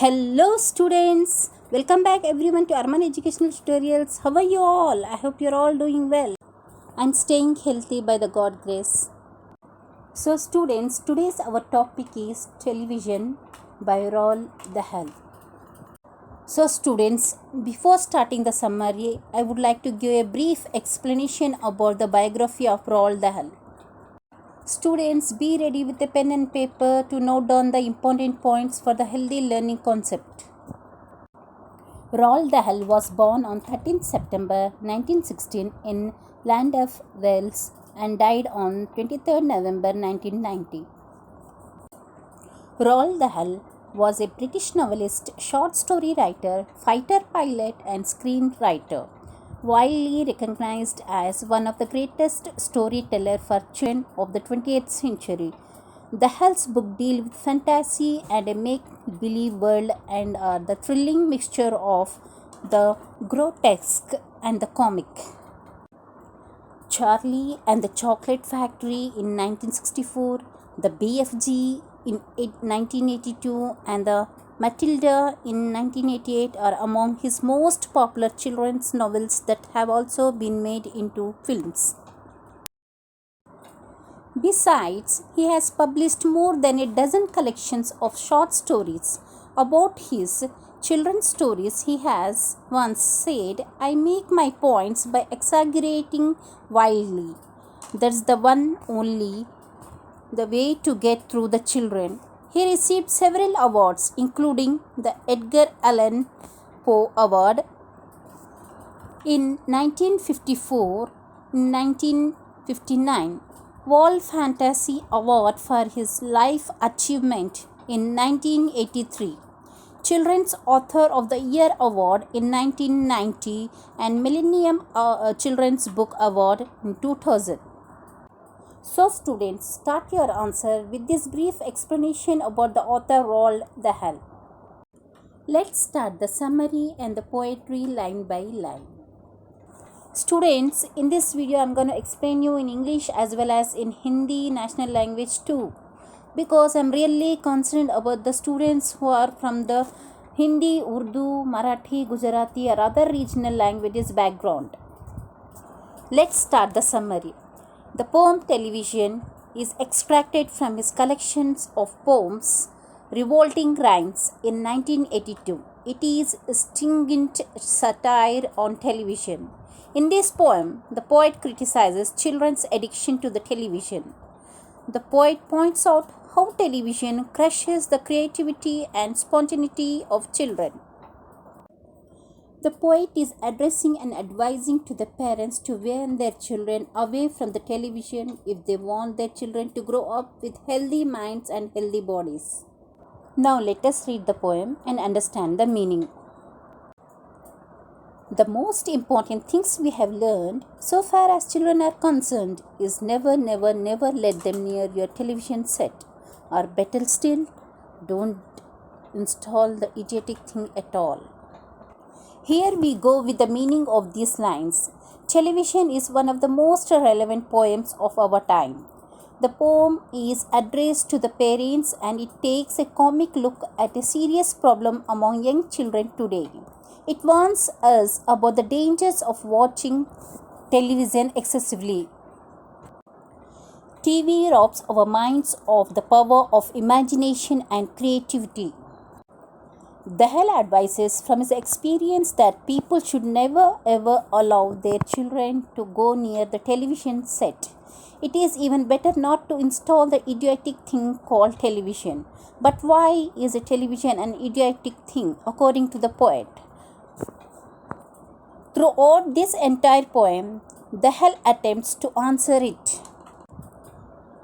Hello students, welcome back everyone to Arman Educational Tutorials. How are you all? I hope you're all doing well and staying healthy by the God grace. So students, today's our topic is television by Roald Dahl. So students, before starting the summary, I would like to give a brief explanation about the biography of Roald Dahl. Students, be ready with a pen and paper to note down the important points for the healthy learning concept. Roald Dahl was born on 13 September 1916 in Land of Wales and died on 23 November 1990. Roald Dahl was a British novelist, short story writer, fighter pilot and screenwriter, widely recognized as one of the greatest storytellers for children of the 20th century. Dahl's books deal with fantasy and a make-believe world and are the thrilling mixture of the grotesque and the comic. Charlie and the Chocolate Factory in 1964, the BFG in 1982 and the Matilda in 1988 are among his most popular children's novels that have also been made into films. Besides, he has published more than a dozen collections of short stories. About his children's stories, he has once said, "I make my points by exaggerating wildly. That's the one only the way to get through the children." He received several awards, including the Edgar Allan Poe Award in 1954, 1959, World Fantasy Award for his life achievement in 1983, Children's Author of the Year Award in 1990, and Millennium Children's Book Award in 2000. So students, start your answer with this brief explanation about the author Roald Dahl. Let's start the summary and the poetry line by line. Students, in this video I'm going to explain you in English as well as in Hindi national language too, because I'm really concerned about the students who are from the Hindi, Urdu, Marathi, Gujarati or other regional languages background. Let's start the summary. The poem Television is extracted from his collections of poems Revolting Rhymes in 1982. It is a stingent satire on television. In this poem, the poet criticizes children's addiction to the television. The poet points out how television crushes the creativity and spontaneity of children. The poet is addressing and advising to the parents to warn their children away from the television if they want their children to grow up with healthy minds and healthy bodies. Now let us read the poem and understand the meaning. The most important things we have learned so far as children are concerned is never let them near your television set, or better still, don't install the idiotic thing at all. Here we go with the meaning of these lines. Television is one of the most relevant poems of our time. The poem is addressed to the parents and it takes a comic look at a serious problem among young children today. It warns us about the dangers of watching television excessively. TV robs our minds of the power of imagination and creativity. Dahl advises from his experience that people should never ever allow their children to go near the television set. It is even better not to install the idiotic thing called television. But why is a television an idiotic thing according to the poet? Throughout this entire poem, Dahl attempts to answer it.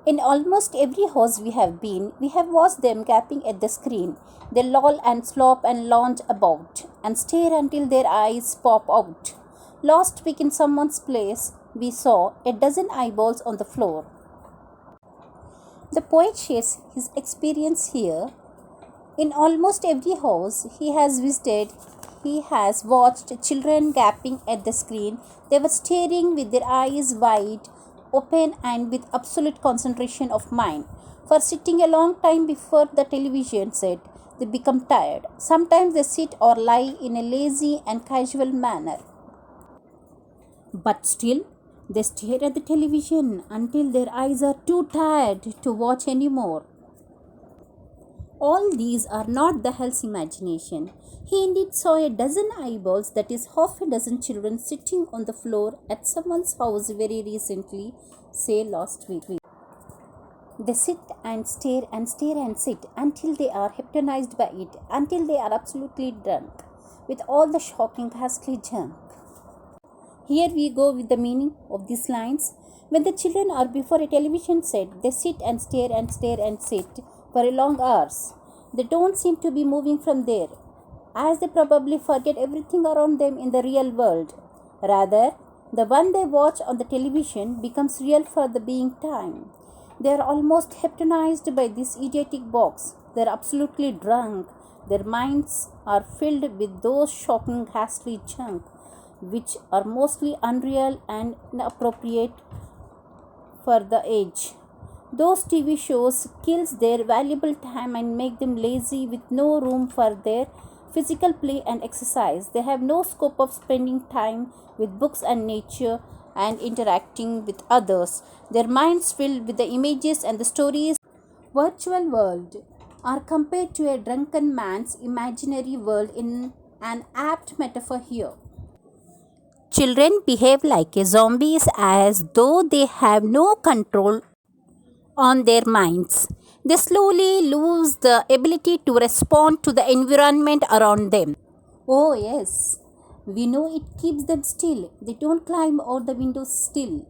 In almost every house we have been, we have watched them gaping at the screen. They loll and slop and lounge about and stare until their eyes pop out. Last week in someone's place, we saw a dozen eyeballs on the floor. The poet shares his experience here. In almost every house he has visited, he has watched children gaping at the screen. They were staring with their eyes wide open and with absolute concentration of mind. For sitting a long time before the television set, they become tired. Sometimes they sit or lie in a lazy and casual manner. But still, they stare at the television until their eyes are too tired to watch anymore. All these are not the hell's imagination. He indeed saw a dozen eyeballs, that is, half a dozen children sitting on the floor at someone's house very recently, say last week. They sit and stare and stare and sit until they are hypnotized by it, until they are absolutely drunk with all the shocking, ghastly junk. Here we go with the meaning of these lines. When the children are before a television set, they sit and stare and stare and sit for a long hours. They don't seem to be moving from there, as they probably forget everything around them in the real world. Rather, the one they watch on the television becomes real for the being time. They are almost hypnotized by this idiotic box. They are absolutely drunk. Their minds are filled with those shocking, ghastly junk, which are mostly unreal and inappropriate for the age. Those TV shows kills their valuable time and make them lazy with no room for their physical play and exercise. They have no scope of spending time with books and nature and interacting with others. Their minds filled with the images and the stories. Virtual world are compared to a drunken man's imaginary world in an apt metaphor here. Children behave like zombies as though they have no control on their minds. They slowly lose the ability to respond to the environment around them. Oh, yes, we know it keeps them still. They don't climb out the windows still.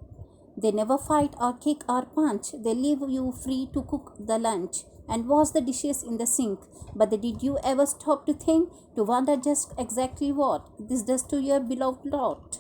They never fight or kick or punch. They leave you free to cook the lunch and wash the dishes in the sink. But did you ever stop to think, to wonder just exactly what this does to your beloved lot?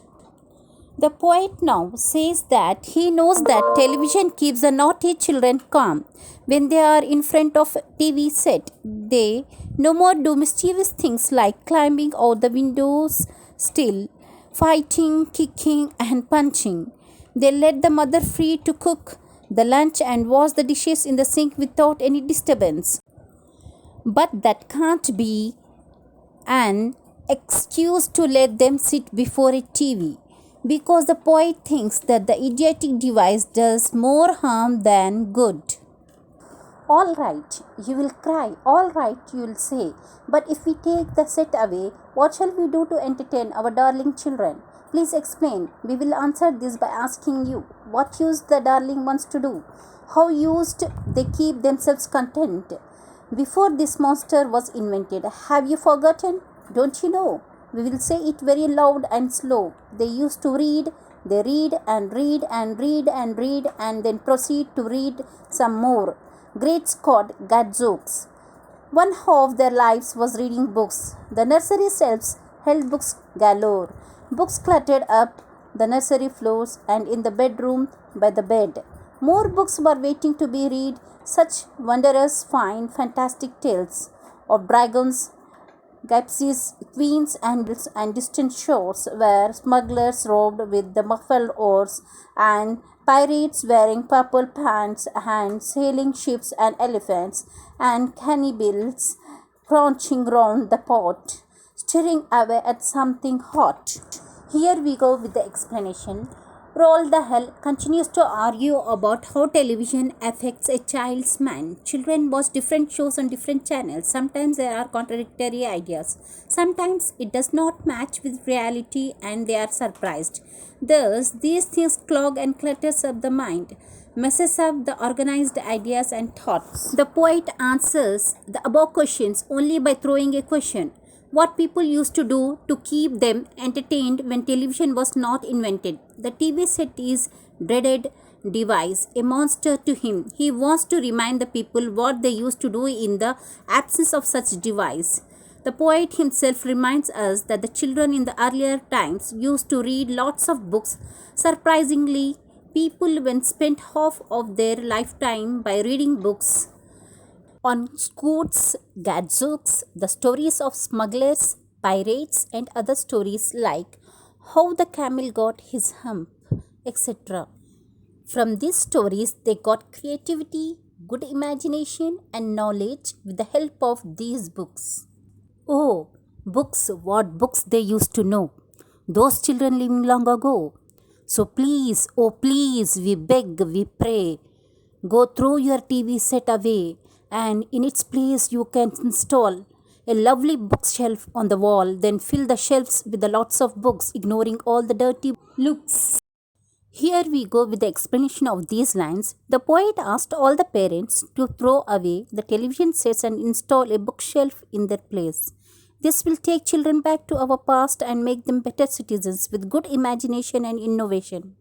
The poet now says that he knows that television keeps the naughty children calm. When they are in front of TV set, they no more do mischievous things like climbing out the windows still, fighting, kicking and punching. They let the mother free to cook the lunch and wash the dishes in the sink without any disturbance. But that can't be an excuse to let them sit before a TV, because the poet thinks that the idiotic device does more harm than good. All right, you will cry. All right, you will say. But if we take the set away, what shall we do to entertain our darling children? Please explain. We will answer this by asking you, what use the darling ones to do? How used they keep themselves content? Before this monster was invented, have you forgotten? Don't you know? We will say it very loud and slow. They used to read. They read and read and read and read and then proceed to read some more. Great Scott, gadzooks. One half their lives was reading books. The nursery shelves held books galore. Books cluttered up the nursery floors and in the bedroom by the bed. More books were waiting to be read, such wondrous, fine, fantastic tales of dragons, gypsies, queens, and distant shores where smugglers roved with the muffled oars, and pirates wearing purple pants, and sailing ships and elephants, and cannibals crouching round the pot, staring away at something hot. Here we go with the explanation. Roald Dahl continues to argue about how television affects a child's mind. Children watch different shows on different channels. Sometimes there are contradictory ideas. Sometimes it does not match with reality and they are surprised. Thus, these things clog and clutters up the mind, messes up the organized ideas and thoughts. The poet answers the above questions only by throwing a question. What people used to do to keep them entertained when television was not invented. The TV set is dreaded device, a monster to him. He wants to remind the people what they used to do in the absence of such device. The poet himself reminds us that the children in the earlier times used to read lots of books. Surprisingly, people when spent half of their lifetime by reading books. On Scoot's Gadzooks, the stories of smugglers, pirates, and other stories like how the camel got his hump, etc. From these stories, they got creativity, good imagination and knowledge with the help of these books. Oh, books, what books they used to know. Those children living long ago. So please, oh please, we beg, we pray. Go throw your TV set away, and in its place you can install a lovely bookshelf on the wall, then fill the shelves with the lots of books, ignoring all the dirty looks. Here we go with the explanation of these lines. The poet asked all the parents to throw away the television sets and install a bookshelf in their place. This will take children back to our past and make them better citizens with good imagination and innovation.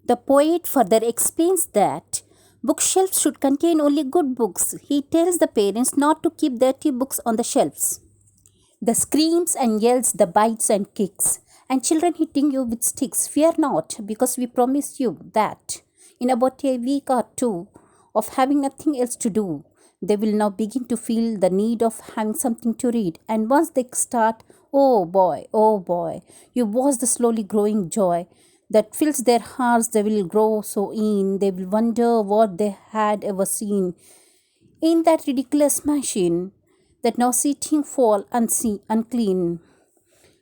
The poet further explains that bookshelves should contain only good books. He tells the parents not to keep dirty books on the shelves. The screams and yells, the bites and kicks, and children hitting you with sticks, fear not, because we promise you that in about a week or two of having nothing else to do, they will now begin to feel the need of having something to read. And once they start, oh boy, you watch the slowly growing joy that fills their hearts. They will grow so in, they will wonder what they had ever seen in that ridiculous machine that now sitting fall unclean.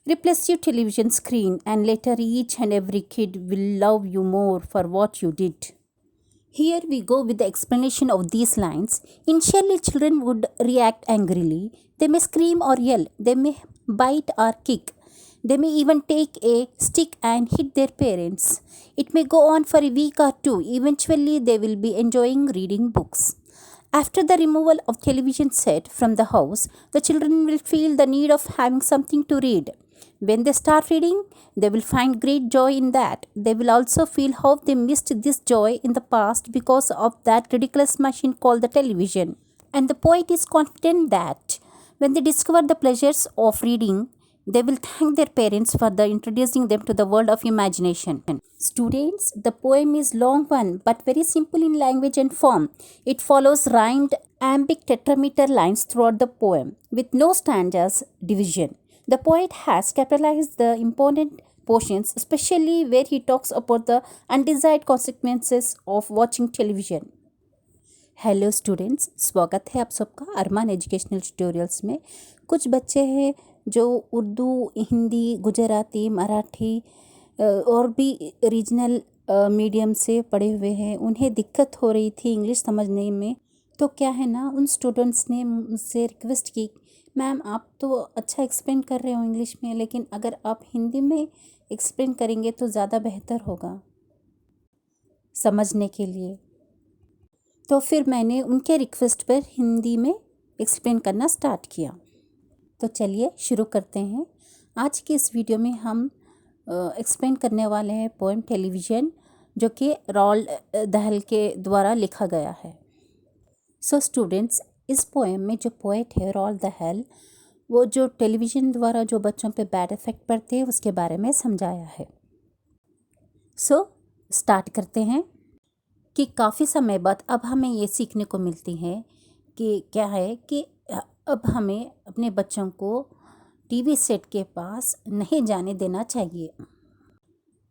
Replace your television screen, and later each and every kid will love you more for what you did. Here we go with the explanation of these lines. Initially, children would react angrily. They may scream or yell. They may bite or kick. They may even take a stick and hit their parents. It may go on for a week or two. Eventually, they will be enjoying reading books. After the removal of television set from the house, the children will feel the need of having something to read. When they start reading, they will find great joy in that. They will also feel how they missed this joy in the past because of that ridiculous machine called the television. And the poet is confident that when they discover the pleasures of reading, they will thank their parents for introducing them to the world of imagination. Students, the poem is long one but very simple in language and form. It follows rhymed iambic tetrameter lines throughout the poem with no stanzas division. The poet has capitalized the important portions, especially where he talks about the undesired consequences of watching television. Hello students, स्वागत है आप सबका अरमान educational tutorials में। कुछ बच्चे हैं जो उर्दू, हिंदी, गुजराती, मराठी और भी रीजनल मीडियम से पढ़े हुए हैं। उन्हें दिक्कत हो रही थी इंग्लिश समझने में। तो क्या है ना, उन स्टूडेंट्स ने मुझसे रिक्वेस्ट की, मैम आप तो अच्छा एक्सप्लेन कर रहे हो इंग्लिश में, लेकिन अगर आप हिंदी में एक्सप्लेन करेंगे तो ज़्यादा बेहतर होगा समझने के लिए। तो फिर मैंने उनके रिक्वेस्ट पर हिंदी में एक्सप्लेन करना स्टार्ट किया। तो चलिए शुरू करते हैं। आज की इस वीडियो में हम एक्सप्लेन करने वाले हैं पोएम टेलीविज़न, जो कि रोल्ड दहल के द्वारा लिखा गया है। सो स्टूडेंट्स, इस पोएम में जो पोएट है रोल्ड दहल, वो जो टेलीविज़न द्वारा जो बच्चों पे बैड इफ़ेक्ट पड़ते हैं उसके बारे में समझाया है। सो स्टार्ट करते हैं कि काफ़ी समय बाद अब हमें ये सीखने को मिलती है कि क्या है कि अब हमें अपने बच्चों को टीवी सेट के पास नहीं जाने देना चाहिए।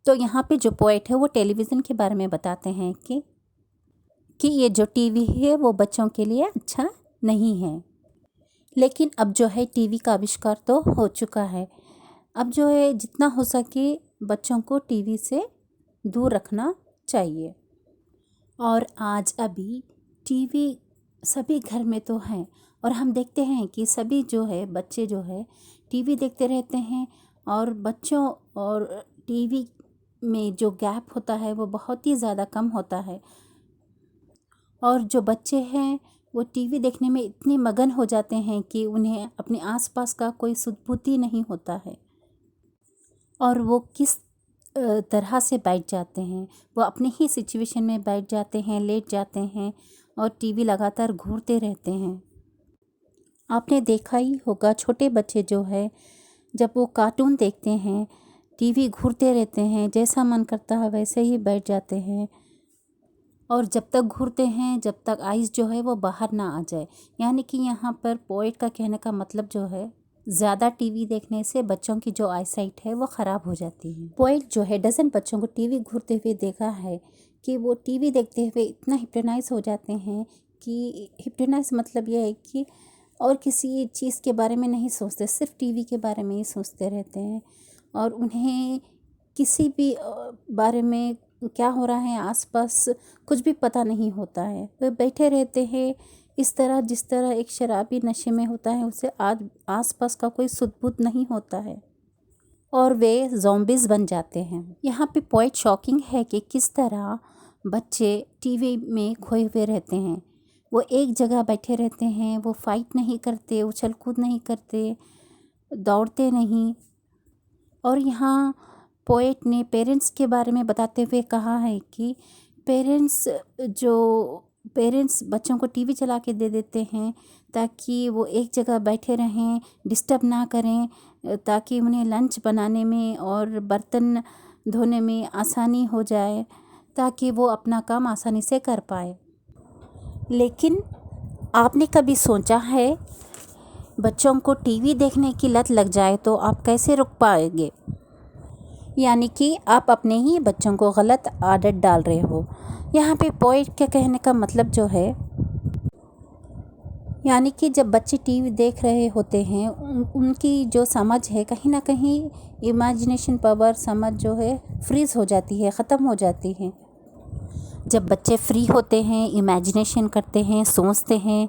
तो यहाँ पे जो पोएट है वो टेलीविज़न के बारे में बताते हैं कि ये जो टीवी है वो बच्चों के लिए अच्छा नहीं है। लेकिन अब जो है टीवी का आविष्कार तो हो चुका है। अब जो है जितना हो सके बच्चों को टीवी से दूर रखना चाहिए। और आज अभी टीवी सभी घर में तो है, और हम देखते हैं कि सभी जो है बच्चे जो है टीवी देखते रहते हैं, और बच्चों और टीवी में जो गैप होता है वो बहुत ही ज़्यादा कम होता है। और जो बच्चे हैं वो टीवी देखने में इतने मगन हो जाते हैं कि उन्हें अपने आसपास का कोई सुध-बुध ही नहीं होता है, और वो किस तरह से बैठ जाते हैं। वो अपने ही सिचुएशन में बैठ जाते हैं, लेट जाते हैं और टीवी लगातार घूरते रहते हैं। आपने देखा ही होगा, छोटे बच्चे जो है जब वो कार्टून देखते हैं टीवी घूरते रहते हैं, जैसा मन करता है वैसे ही बैठ जाते हैं, और जब तक घूरते हैं जब तक आइज़ जो है वो बाहर ना आ जाए। यानी कि यहाँ पर पोएट का कहने का मतलब जो है ज़्यादा टीवी देखने से बच्चों की जो आईसाइट है वो ख़राब हो जाती है। पोएट जो है डज़न बच्चों को टीवी घूरते हुए देखा है कि वो टीवी देखते हुए इतना हिप्नोटाइज हो जाते हैं कि हिप्नोटाइज मतलब यह है कि और किसी चीज़ के बारे में नहीं सोचते, सिर्फ टीवी के बारे में ही सोचते रहते हैं और उन्हें किसी भी बारे में क्या हो रहा है आसपास कुछ भी पता नहीं होता है। वे बैठे रहते हैं इस तरह जिस तरह एक शराबी नशे में होता है, उसे आसपास का कोई सुध-बुध नहीं होता है और वे ज़ॉम्बीज़ बन जाते हैं। यहाँ पे पॉइंट शॉकिंग है कि किस तरह बच्चे टीवी में खोए हुए रहते हैं। वो एक जगह बैठे रहते हैं, वो फाइट नहीं करते, उछल कूद नहीं करते, दौड़ते नहीं। और यहाँ पोएट ने पेरेंट्स के बारे में बताते हुए कहा है कि पेरेंट्स बच्चों को टीवी चला के दे देते हैं ताकि वो एक जगह बैठे रहें, डिस्टर्ब ना करें, ताकि उन्हें लंच बनाने में और बर्तन धोने में आसानी हो जाए, ताकि वो अपना काम आसानी से कर पाए। लेकिन आपने कभी सोचा है बच्चों को टीवी देखने की लत लग जाए तो आप कैसे रोक पाएंगे? यानी कि आप अपने ही बच्चों को गलत आदत डाल रहे हो। यहाँ पे पोएट के कहने का मतलब जो है, यानी कि जब बच्चे टीवी देख रहे होते हैं उनकी जो समझ है कहीं ना कहीं इमेजिनेशन पावर समझ जो है फ्रीज़ हो जाती है, ख़त्म हो जाती है। जब बच्चे फ्री होते हैं, इमेजिनेशन करते हैं, सोचते हैं,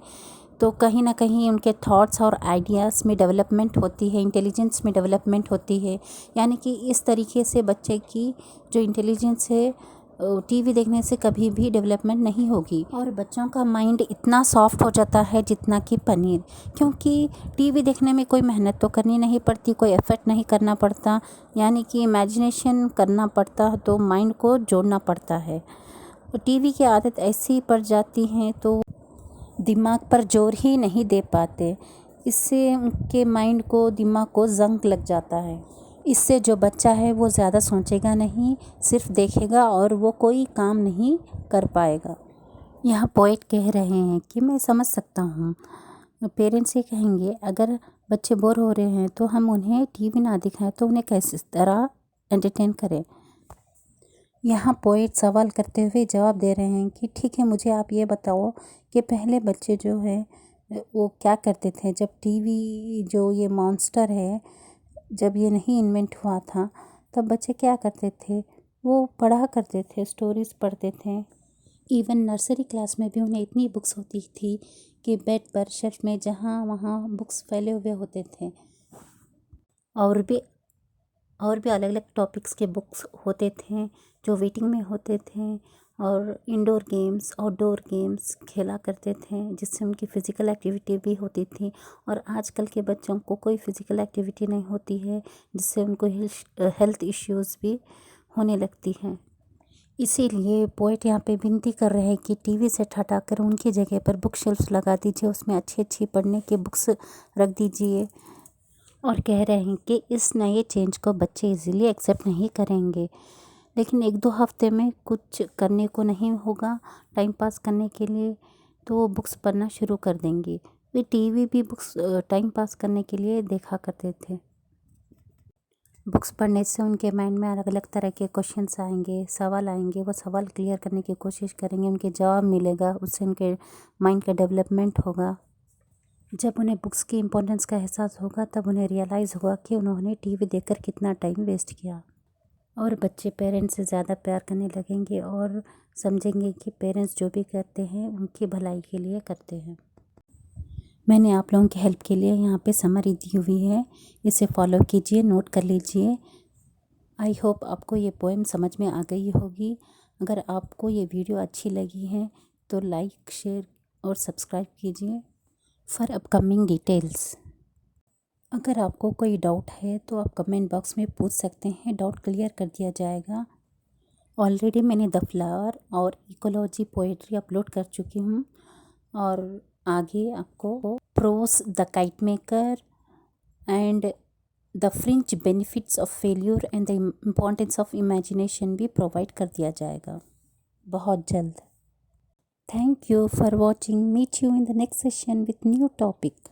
तो कहीं ना कहीं उनके थॉट्स और आइडियाज़ में डेवलपमेंट होती है, इंटेलिजेंस में डेवलपमेंट होती है। यानी कि इस तरीके से बच्चे की जो इंटेलिजेंस है टीवी देखने से कभी भी डेवलपमेंट नहीं होगी और बच्चों का माइंड इतना सॉफ्ट हो जाता है जितना कि पनीर, क्योंकि टीवी देखने में कोई मेहनत तो करनी नहीं पड़ती, कोई एफर्ट नहीं करना पड़ता, यानी कि इमेजिनेशन करना पड़ता तो माइंड को जोड़ना पड़ता है। टीवी की आदत ऐसी पड़ जाती है तो दिमाग पर जोर ही नहीं दे पाते, इससे उनके माइंड को दिमाग को जंग लग जाता है। इससे जो बच्चा है वो ज़्यादा सोचेगा नहीं, सिर्फ देखेगा और वो कोई काम नहीं कर पाएगा। यहाँ पोएट कह रहे हैं कि मैं समझ सकता हूँ, पेरेंट्स ये कहेंगे अगर बच्चे बोर हो रहे हैं तो हम उन्हें टीवी ना दिखाएं तो उन्हें कैसे तरह एंटरटेन करें। यहाँ पोएट सवाल करते हुए जवाब दे रहे हैं कि ठीक है, मुझे आप ये बताओ कि पहले बच्चे जो है वो क्या करते थे जब टीवी जो ये मॉन्स्टर है जब ये नहीं इन्वेंट हुआ था, तब बच्चे क्या करते थे? वो पढ़ा करते थे, स्टोरीज़ पढ़ते थे। इवन नर्सरी क्लास में भी उन्हें इतनी बुक्स होती थी कि बेड पर शेल्फ में जहाँ वहाँ बुक्स फैले हुए होते थे और भी अलग अलग टॉपिक्स के बुक्स होते थे जो वेटिंग में होते थे और इंडोर गेम्स आउटडोर गेम्स खेला करते थे जिससे उनकी फ़िज़िकल एक्टिविटी भी होती थी। और आजकल के बच्चों को कोई फ़िज़िकल एक्टिविटी नहीं होती है जिससे उनको हेल्थ इश्यूज़ भी होने लगती हैं। इसीलिए पोएट यहाँ पे विनती कर रहे हैं कि टीवी सेट हटाकर उनकी जगह पर बुक शेल्फ्स लगा दीजिए, उसमें अच्छी अच्छी पढ़ने की बुक्स रख दीजिए। और कह रहे हैं कि इस नए चेंज को बच्चे इजीली एक्सेप्ट नहीं करेंगे, लेकिन 1-2 हफ्ते में कुछ करने को नहीं होगा टाइम पास करने के लिए तो वो बुक्स पढ़ना शुरू कर देंगे। वे टीवी भी बुक्स टाइम पास करने के लिए देखा करते थे। बुक्स पढ़ने से उनके माइंड में अलग अलग तरह के क्वेश्चंस आएंगे, सवाल आएंगे, वो सवाल क्लियर करने की कोशिश करेंगे, उनके जवाब मिलेगा, उससे उनके माइंड का डेवलपमेंट होगा। जब उन्हें बुक्स की इम्पोर्टेंस का एहसास होगा तब उन्हें रियलाइज़ होगा कि उन्होंने टीवी देखकर कितना टाइम वेस्ट किया और बच्चे पेरेंट्स से ज़्यादा प्यार करने लगेंगे और समझेंगे कि पेरेंट्स जो भी करते हैं उनकी भलाई के लिए करते हैं। मैंने आप लोगों की हेल्प के लिए यहाँ पे समरी दी हुई है, इसे फॉलो कीजिए, नोट कर लीजिए। आई होप आपको ये पोएम समझ में आ गई होगी। अगर आपको ये वीडियो अच्छी लगी है तो लाइक, शेयर और सब्सक्राइब कीजिए फॉर अपकमिंग डिटेल्स। अगर आपको कोई डाउट है तो आप कमेंट बॉक्स में पूछ सकते हैं, डाउट क्लियर कर दिया जाएगा। ऑलरेडी मैंने द फ्लावर और इकोलॉजी पोएट्री अपलोड कर चुकी हूँ और आगे आपको prose the kite maker and the fringe benefits of failure and the importance of imagination भी प्रोवाइड कर दिया जाएगा बहुत जल्द। Thank you for watching. Meet you in the next session with new topic.